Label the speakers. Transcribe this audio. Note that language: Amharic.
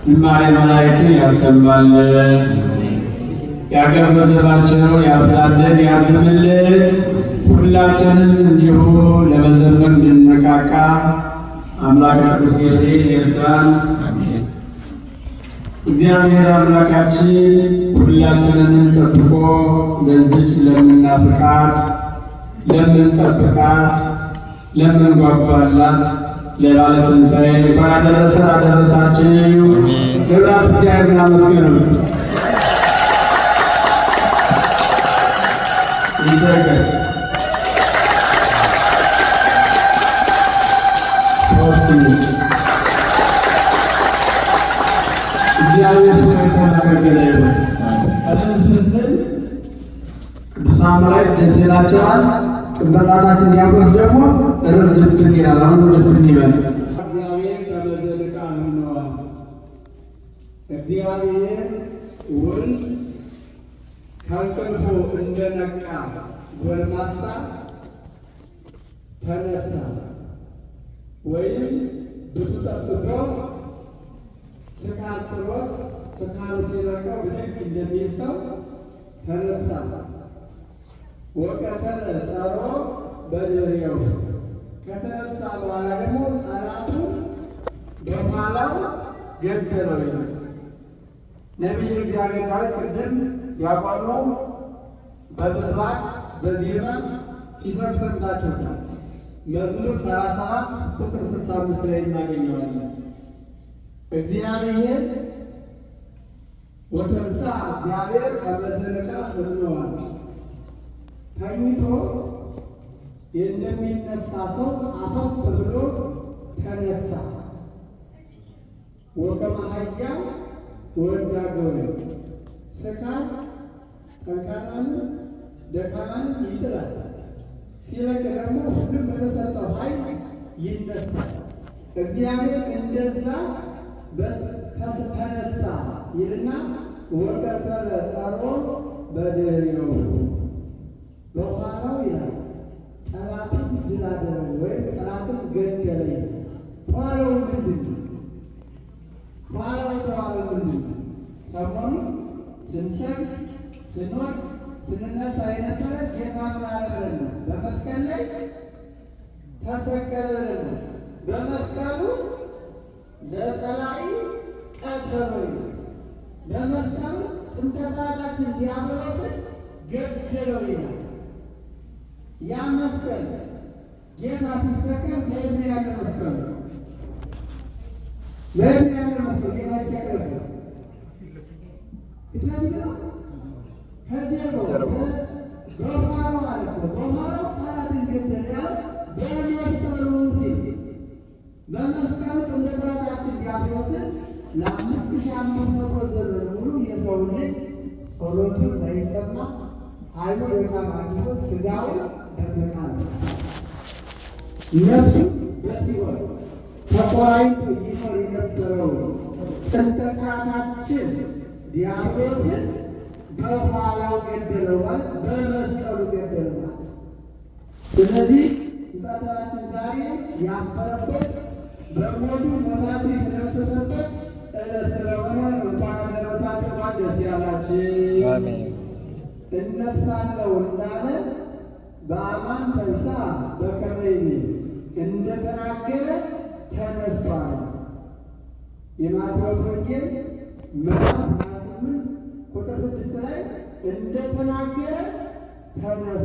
Speaker 1: ዝማሬ መላእክትን ያሰማልን፣ የአገር ሕዝባችንን ያብዛልን፣ ያዝምልን። ሁላችንም እንዲሁ ለመዘመር እንድንነቃቃ አምላክ ቅዱስ ይርዳን። እግዚአብሔር አምላካችን ሁላችንን ጠብቆ ለዚች ለምናፍቃት፣ ለምንጠብቃት፣ ለምንጓጓላት ለበዓለ ትንሣኤ እንኳን አደረሰን አደረሳችሁ። ገብራት እግዚአብሔርን አመስግኑ። ይደረግ ሶስት ሚኒት እግዚአብሔር ስም የተመሰገነ ይሁን። አደረሰን። ቅዱሳን መላእክት ደስ ይላቸዋል። ቅንጣታችን ዲያቆስ ደግሞ እርድብን ይላል። አሁን እርድብን ይበል። እግዚአብሔር ከመዘልቃ አምነዋል። እግዚአብሔር ወልድ ከእንቅልፉ እንደነቃ ጎልማሳ ተነሳ፣ ወይም ብዙ ጠጥቶ ስካር ጥሎት ስካሩ ሲለቀው ብድግ እንደሚል ሰው ተነሳ። ወቀተለ ጸሮ በድሬው ከተነሳ በኋላ ደግሞ ጠላቱ በኋላው ገደለው ይላል ነቢየ እግዚአብሔር ዳዊት። ቅድም ያቋሉ በምስራቅ በዜማ ሲሰብክ ሰምታችሁታል። መዝሙር 37 ቁጥር 65 ላይ እናገኘዋለን። እግዚአብሔር ወተንሳ እግዚአብሔር ከመዘነቃ ብለዋል። ተኝቶ እንደሚነሳ ሰው አፈፍ ብሎ ተነሳ። ወከመሃያ ወዳገወ ስካር ጠንካራን ደካማን ይጥላል። ሲለቅ ደግሞ ሁሉም በተሰጠው ኃይል ይነሳል። እግዚአብሔር እንደዛ ተነሳ ይልና ወቀተለ ጸሮ በድሬው በኋላው ይላል ጠላትን ድል አደረገ ወይም ጠላትን ገደለ። ኋላው ምንድን ነው? ኋላው የተባለው ምንድን ነው? ሰሞኑን ስንሰግድ ስንወርድ ስንነሳ የነበረ ጌታ ምን አደረገ? በመስቀል ላይ ተሰቀለልን። በመስቀሉ ለጸላኢ ቀተለ። በመስቀሉ ጥንተ ጠላታችን ዲያብሎስን ገደለው ይላል። ያ መስቀል ጌታ ሲሰቀል በየት ያለ መስቀል ነው? በየት ያለ መስቀል ጌታ ሲሰቀል ይታያል። ከጀርባው በኋላው ማለት ነው። በኋላው ጠላትን ገደለ ያለ በመስቀሉ ሲል በመስቀሉ ጥንተ ጠላታችን ዲያብሎስን ለ5500 ዘመን ሙሉ የሰው ልጅ ጸሎቱን እንዳይሰማ ኃይሉ ደካማ እንዲሆን ሥጋውን በመቃል ነፍሱ በሲኦል ተቆራኝቶ ይኖር የነበረው ጥንተ ጠላታችን ዲያብሎስን በኋላው ገደለው ማለት በመስቀሉ ገደለው ማለት። ስለዚህ ጠላታችን ዛሬ ያፈረበት በሞቱ ሞታችን የተደመሰሰበት ስለሆነ እንኳን አደረሳችሁ፣ እንኳን ደስ ያላችሁ። እነሳለሁ እንዳለ በአማን ተንሳ በከመ ይቤ እንደተናገረ ተነስቷል። የማቴዎስ ወንጌል ምዕራፍ 28 ቁጥር 6 ላይ እንደተናገረ ተነስቷል።